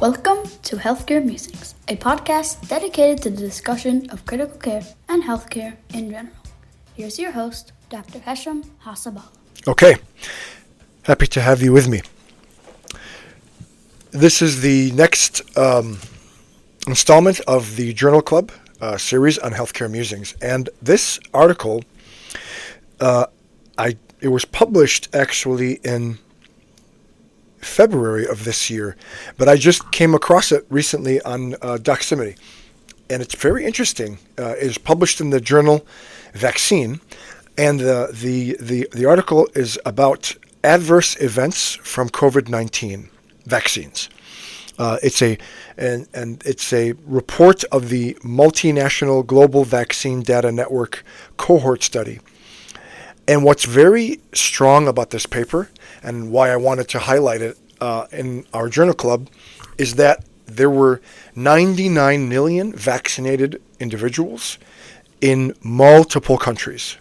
Welcome to Healthcare Musings, a podcast dedicated to the discussion of critical care and healthcare in general. Here's your host, Dr. Hassaballa. Okay, happy to have you with me. This is the next installment of the Journal Club series on healthcare musings, and this article, it was published actually in February of this year, but I just came across it recently on Doximity, and it's very interesting. It is published in the journal Vaccine, and the article is about adverse events from COVID-19 vaccines. It's a report of the multinational global vaccine data network cohort study. And what's very strong about this paper, and why I wanted to highlight it in our journal club, is that there were 99 million vaccinated individuals in multiple countries.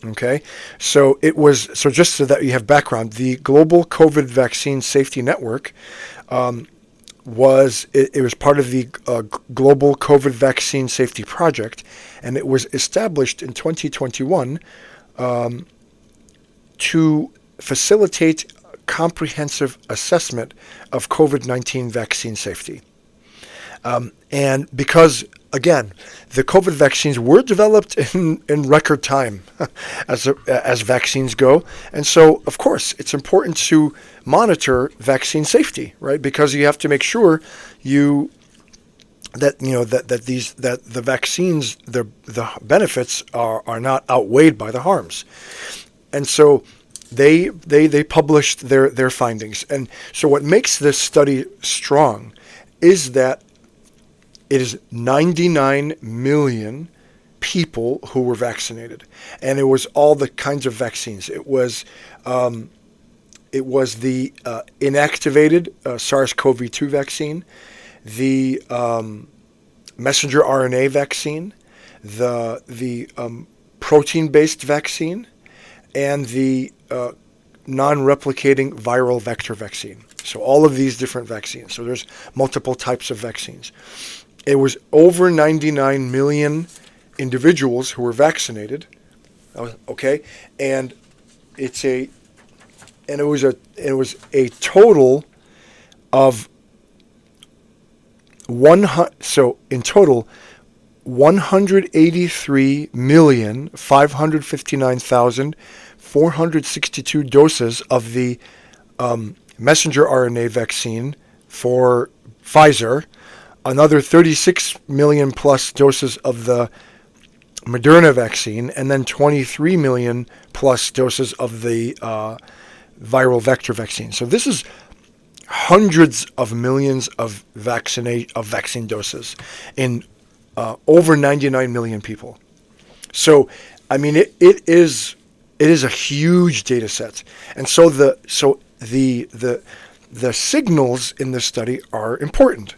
Okay, so just so that you have background, the global COVID vaccine safety network was part of the global COVID vaccine safety project, and it was established in 2021 to facilitate comprehensive assessment of COVID-19 vaccine safety. And because, again, the COVID vaccines were developed in record time as vaccines go. And so, of course, it's important to monitor vaccine safety, right? Because you have to make sure that the vaccines, the benefits are not outweighed by the harms. And so they published their findings. And so what makes this study strong is that it is 99 million people who were vaccinated, and it was all the kinds of vaccines. It was the inactivated SARS-CoV-2 vaccine, the messenger RNA vaccine, the protein-based vaccine, and the non-replicating viral vector vaccine. So all of these different vaccines. So there's multiple types of vaccines. It was over 99 million individuals who were vaccinated. Okay, and it was a total of 183,559,462 doses of the messenger RNA vaccine for Pfizer, another 36 million plus doses of the Moderna vaccine, and then 23 million plus doses of the viral vector vaccine. So this is hundreds of millions of vaccine doses in over 99 million people. So, I mean, it is a huge data set, and so the signals in this study are important.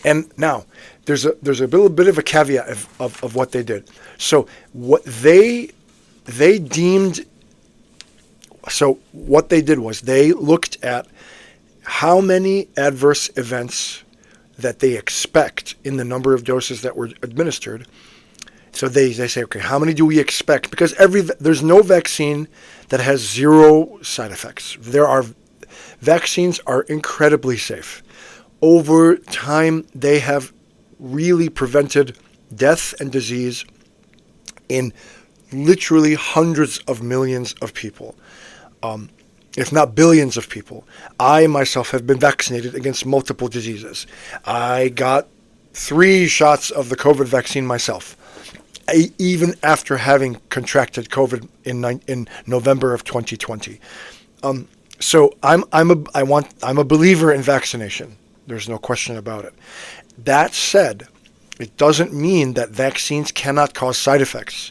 And now there's a little bit of a caveat of what they did. So what they deemed. So what they did was they looked at how many adverse events that they expect in the number of doses that were administered. So they say, okay, how many do we expect? Because there's no vaccine that has zero side effects. Vaccines are incredibly safe. Over time, they have really prevented death and disease in literally hundreds of millions of people, if not billions of people. I myself have been vaccinated against multiple diseases. I got 3 shots of the COVID vaccine myself, even after having contracted COVID in November of 2020. So I'm a believer in vaccination. There's no question about it. That said, it doesn't mean that vaccines cannot cause side effects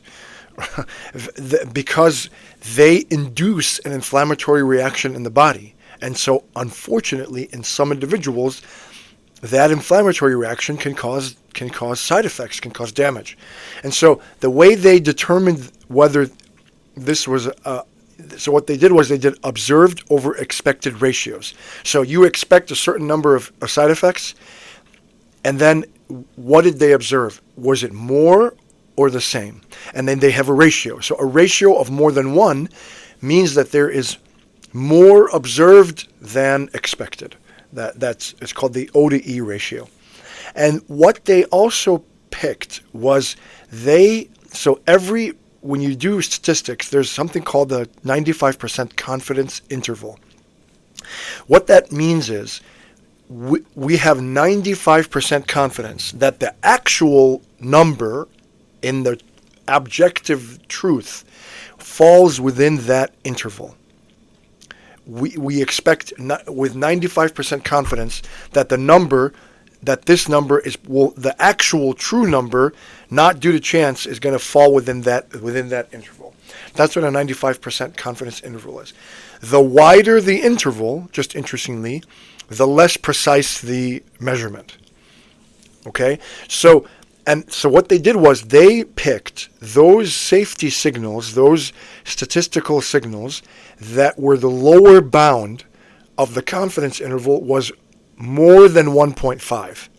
because they induce an inflammatory reaction in the body. And so, unfortunately, in some individuals, that inflammatory reaction can cause side effects, can cause damage. And so the way they determined whether this was So what they did was they did observed over expected ratios. So you expect a certain number of side effects, and then what did they observe? Was it more or the same? And then they have a ratio. So a ratio of more than 1 means that there is more observed than expected. It's called the O to E ratio. And what they also picked was when you do statistics, there's something called the 95% confidence interval. What that means is we have 95% confidence that the actual number in the objective truth falls within that interval. We expect with 95% confidence that this number is the actual true number, not due to chance, is going to fall within that interval. That's what a 95% confidence interval is. The wider the interval, just interestingly, the less precise the measurement. Okay? So what they did was they picked those safety signals, those statistical signals that were the lower bound of the confidence interval was more than 1.5.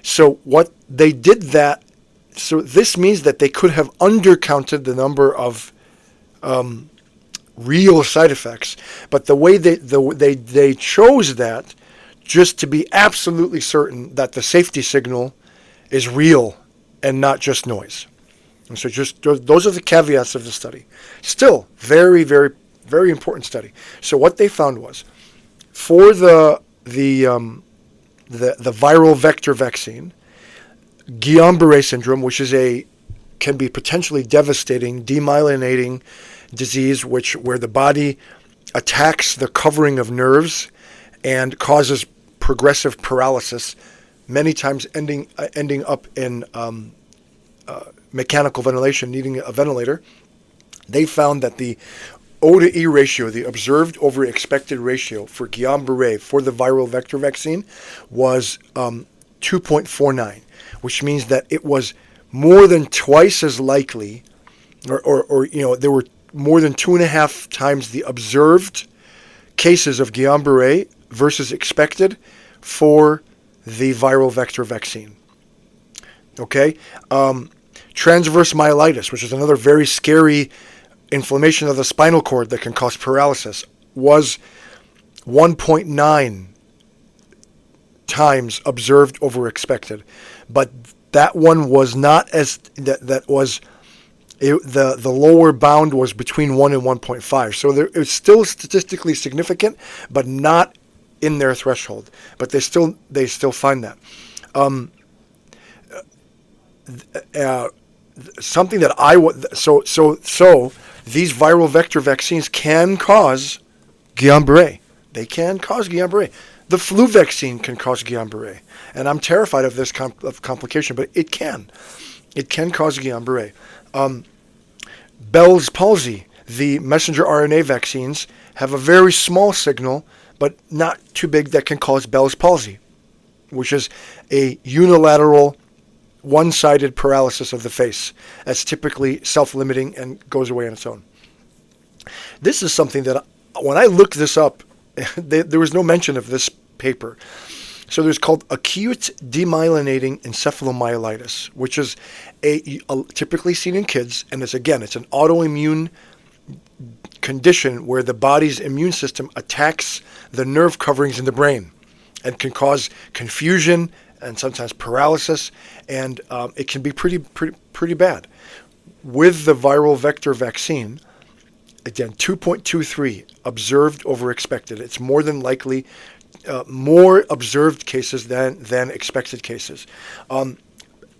So what they did that, so this means that they could have undercounted the number of real side effects, but the way they chose that just to be absolutely certain that the safety signal is real and not just noise. And so just those are the caveats of the study. Still, very, very, very important study. So what they found was, for the viral vector vaccine, Guillain-Barré syndrome, which can be potentially devastating, demyelinating disease, where the body attacks the covering of nerves and causes progressive paralysis, many times ending up in mechanical ventilation, needing a ventilator. They found that the O to E ratio, the observed over expected ratio for Guillain-Barré for the viral vector vaccine, was 2.49, which means that it was more than twice as likely, or there were more than 2.5 times the observed cases of Guillain-Barré versus expected for the viral vector vaccine. Okay? Transverse myelitis, which is another very scary inflammation of the spinal cord that can cause paralysis, was 1.9 times observed over expected. But that one was not the lower bound was between 1 and 1.5. So it was still statistically significant, but not in their threshold. But they still find that. Something that so these viral vector vaccines can cause Guillain-Barré. They can cause Guillain-Barré. The flu vaccine can cause Guillain-Barré, and I'm terrified of this complication, but it can. It can cause Guillain-Barré. Bell's palsy, the messenger RNA vaccines have a very small signal, but not too big, that can cause Bell's palsy, which is a unilateral, one-sided paralysis of the face. That's typically self-limiting and goes away on its own. This is something that, when I looked this up, there was no mention of this paper. So there's called acute demyelinating encephalomyelitis, which is typically seen in kids, and it's an autoimmune condition where the body's immune system attacks the nerve coverings in the brain and can cause confusion and sometimes paralysis, and it can be pretty bad. With the viral vector vaccine, again, 2.23 observed over expected. It's more than likely more observed cases than expected cases.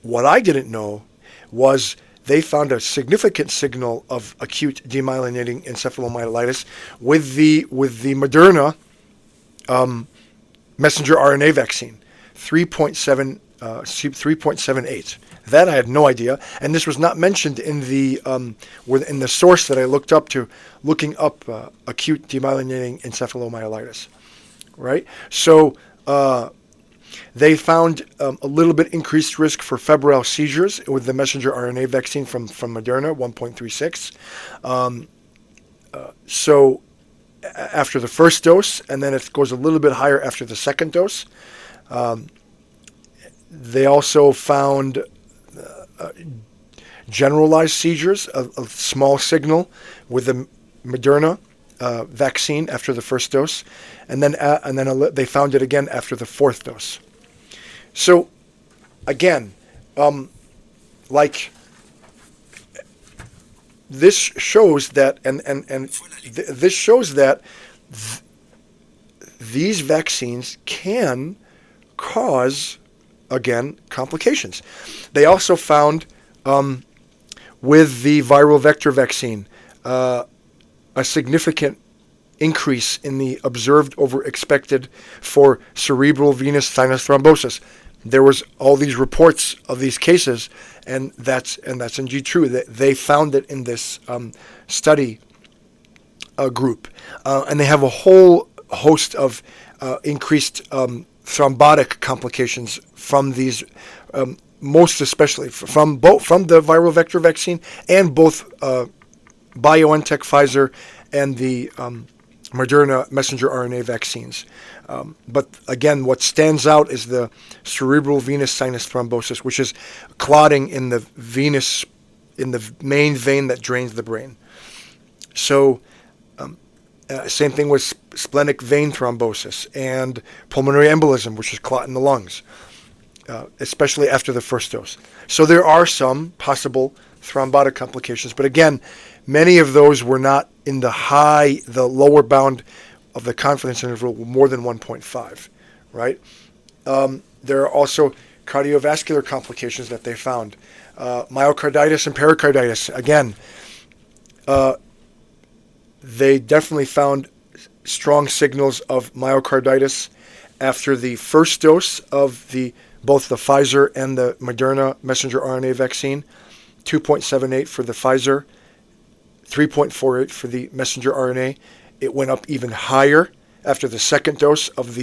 What I didn't know was they found a significant signal of acute demyelinating encephalomyelitis with the Moderna messenger RNA vaccine, 3.78. That I had no idea, and this was not mentioned in the source that I looked up looking up acute demyelinating encephalomyelitis. Right? So they found a little bit increased risk for febrile seizures with the messenger RNA vaccine from Moderna, 1.36. So after the first dose, and then it goes a little bit higher after the second dose. They also found generalized seizures, a small signal with the Moderna vaccine after the first dose, and then they found it again after the fourth dose. So again, like this shows that, this shows that these vaccines can cause, again, complications. They also found with the viral vector vaccine a significant increase in the observed over expected for cerebral venous sinus thrombosis. There was all these reports of these cases, and that's indeed true. They found it in this study group, and they have a whole host of increased thrombotic complications from these, most especially from the viral vector vaccine and both BioNTech, Pfizer, and the Moderna messenger RNA vaccines. But again, what stands out is the cerebral venous sinus thrombosis, which is clotting in the main vein that drains the brain. So same thing with splenic vein thrombosis and pulmonary embolism, which is clot in the lungs, especially after the first dose. So there are some possible thrombotic complications, but again, many of those were not in the lower bound of the confidence interval, more than 1.5, right? There are also cardiovascular complications that they found. Myocarditis and pericarditis, again, they definitely found strong signals of myocarditis after the first dose of both the Pfizer and the Moderna messenger RNA vaccine. 2.78 for the Pfizer, 3.48 for the messenger RNA. It went up even higher after the second dose of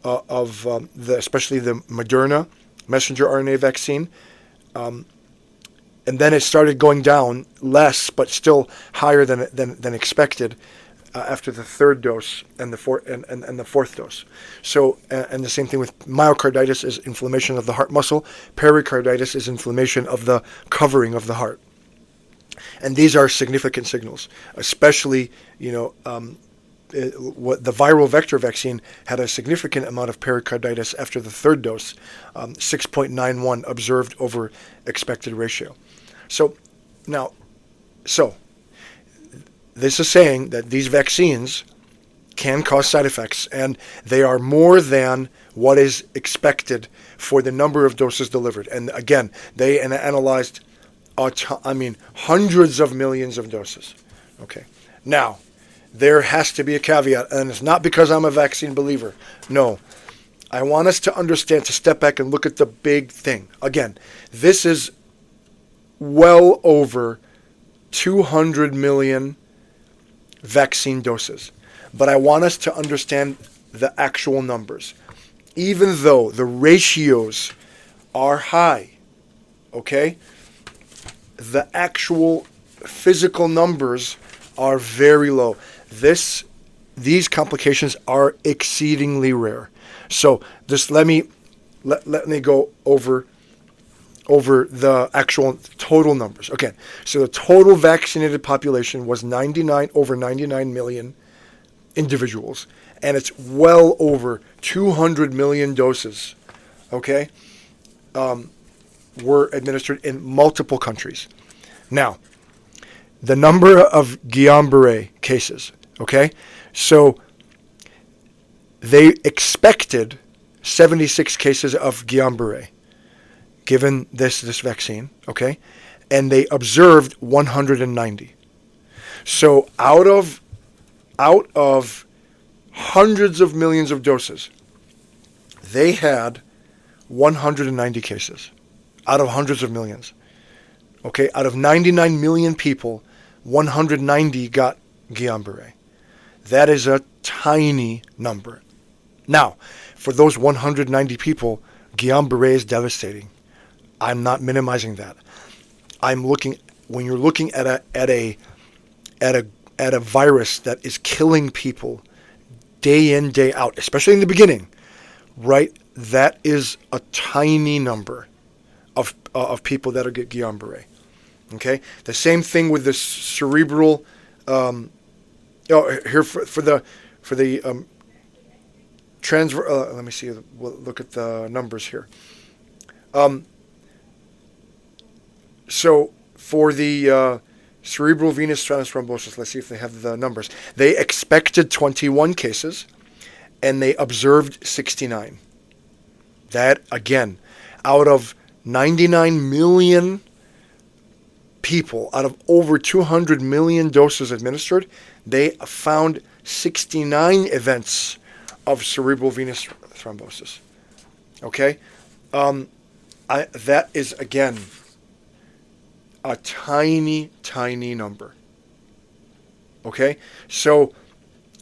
especially the Moderna messenger RNA vaccine. And then it started going down less, but still higher than expected after the third dose and the fourth dose. So, and the same thing with myocarditis is inflammation of the heart muscle. Pericarditis is inflammation of the covering of the heart. And these are significant signals, especially, what the viral vector vaccine had a significant amount of pericarditis after the third dose, 6.91 observed over expected ratio. So this is saying that these vaccines can cause side effects, and they are more than what is expected for the number of doses delivered. And again, they analyzed hundreds of millions of doses. Okay. Now, there has to be a caveat, and it's not because I'm a vaccine believer. No. I want us to understand, to step back and look at the big thing. Again, this is well over 200 million vaccine doses. But I want us to understand the actual numbers. Even though the ratios are high, okay, the actual physical numbers are very low. These complications are exceedingly rare. So just let me go over the actual total numbers. Okay, so the total vaccinated population was over 99 million individuals, and it's well over 200 million doses, okay, were administered in multiple countries. Now, the number of Guillain-Barré cases, okay, so they expected 76 cases of Guillain-Barré given this vaccine, okay, and they observed 190. So out of hundreds of millions of doses, they had 190 cases out of hundreds of millions. Okay, out of 99 million people, 190 got Guillain-Barré. That is a tiny number. Now, for those 190 people, Guillain-Barré is devastating. I'm not minimizing that. When you're looking at at a virus that is killing people day in, day out, especially in the beginning, right? That is a tiny number of people that get Guillain-Barré. Okay, the same thing with the cerebral. Here for the let me see. We'll look at the numbers here. So for the cerebral venous sinus thrombosis, let's see if they have the numbers. They expected 21 cases, and they observed 69. That, again, out of 99 million people, out of over 200 million doses administered, they found 69 events of cerebral venous thrombosis. Okay? That is, again, a tiny, tiny number. Okay? So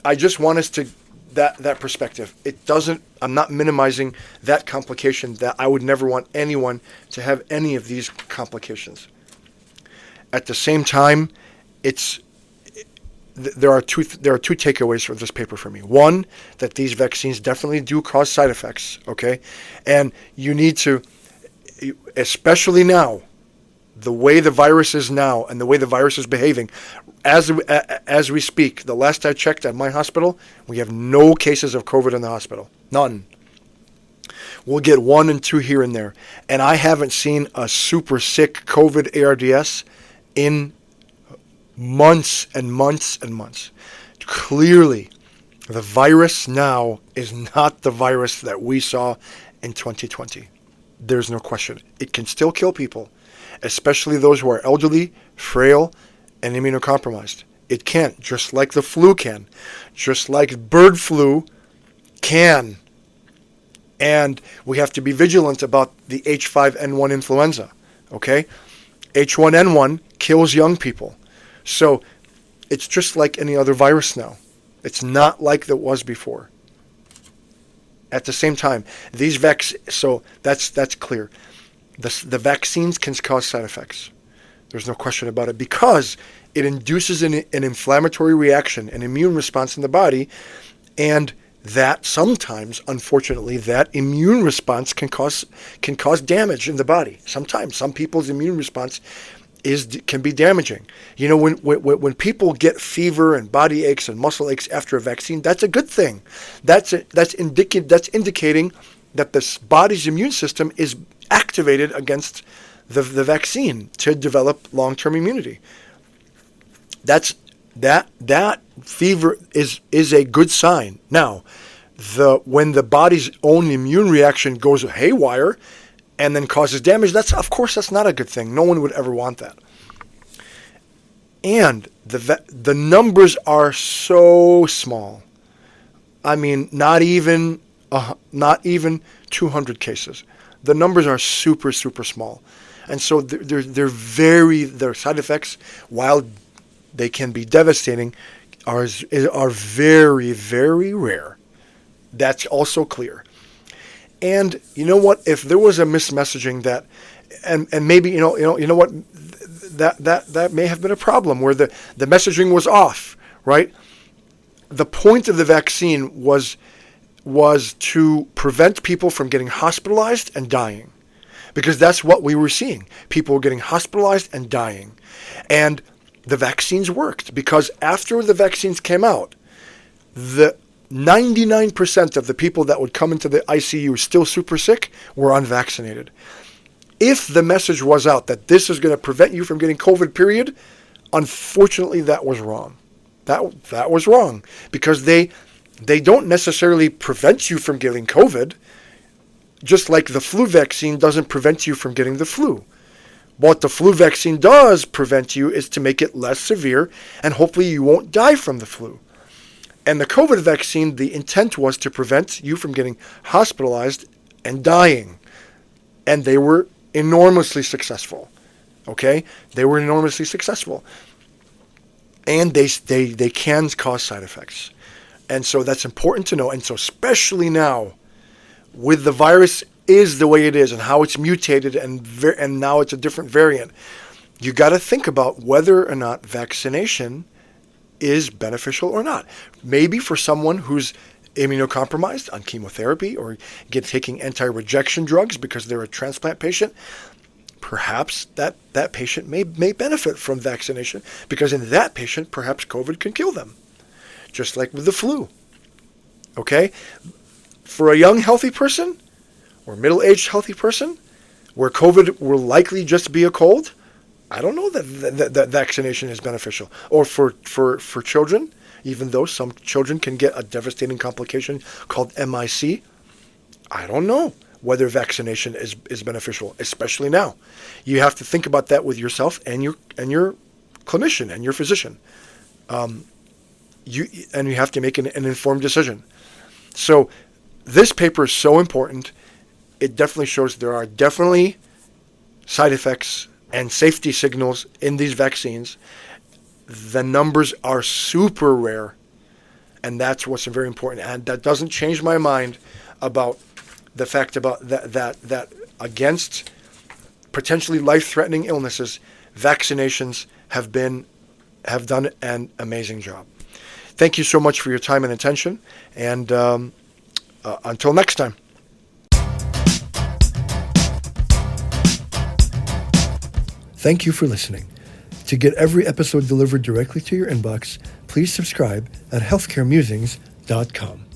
I just want us to that perspective. It doesn't, I'm not minimizing that complication. That I would never want anyone to have any of these complications. At the same time, there are two takeaways from this paper for me. One, that these vaccines definitely do cause side effects, okay? And you need to, especially now, the way the virus is now and the way the virus is behaving, as we speak, the last I checked at my hospital, we have no cases of COVID in the hospital. None. We'll get 1 and 2 here and there. And I haven't seen a super sick COVID ARDS in months and months and months. Clearly, the virus now is not the virus that we saw in 2020. There's no question. It can still kill people, especially those who are elderly, frail, and immunocompromised. It can, just like the flu can, just like bird flu can. And we have to be vigilant about the H5N1 influenza, okay? H1N1 kills young people. So it's just like any other virus now. It's not like it was before. At the same time, these so that's clear. The vaccines can cause side effects. There's no question about it, because it induces an inflammatory reaction, an immune response in the body, and that sometimes, unfortunately, that immune response can cause damage in the body. Sometimes, some people's immune response can be damaging. You know, when people get fever and body aches and muscle aches after a vaccine, that's a good thing. That's indicating that the body's immune system is activated against the vaccine to develop long-term immunity. That fever is a good sign. Now, when the body's own immune reaction goes haywire and then causes damage, that's not a good thing. No one would ever want that. And the numbers are so small. I mean, not even 200 cases. The numbers are super, super small. And so their side effects, while they can be devastating, are very, very rare. That's also clear. And you know what? If there was a mismessaging that, and maybe you know what, that may have been a problem where the messaging was off, right? The point of the vaccine was to prevent people from getting hospitalized and dying, because that's what we were seeing. People were getting hospitalized and dying, and the vaccines worked, because after the vaccines came out, the 99% of the people that would come into the ICU still super sick were unvaccinated. If the message was out that this is going to prevent you from getting COVID, period, unfortunately that was wrong. That was wrong, because they don't necessarily prevent you from getting COVID, just like the flu vaccine doesn't prevent you from getting the flu. What the flu vaccine does prevent you is to make it less severe, and hopefully you won't die from the flu. And the COVID vaccine, the intent was to prevent you from getting hospitalized and dying. And they were enormously successful. Okay? They were enormously successful. And they can cause side effects. And so that's important to know. And so especially now, with the virus is the way it is and how it's mutated and now it's a different variant, you got to think about whether or not vaccination is beneficial or not. Maybe for someone who's immunocompromised on chemotherapy or taking anti-rejection drugs because they're a transplant patient, perhaps that patient may benefit from vaccination, because in that patient, perhaps COVID can kill them, just like with the flu. Okay? For a young, healthy person or middle-aged, healthy person, where COVID will likely just be a cold, I don't know that vaccination is beneficial. Or for children, even though some children can get a devastating complication called MIC, I don't know whether vaccination is beneficial, especially now. You have to think about that with yourself and your clinician and your physician. You have to make an informed decision. So this paper is so important. It definitely shows there are definitely side effects and safety signals in these vaccines. The numbers are super rare, and that's what's very important. And that doesn't change my mind about the fact about that against potentially life-threatening illnesses, vaccinations have done an amazing job. Thank you so much for your time and attention, and until next time. Thank you for listening. To get every episode delivered directly to your inbox, please subscribe at healthcaremusings.com.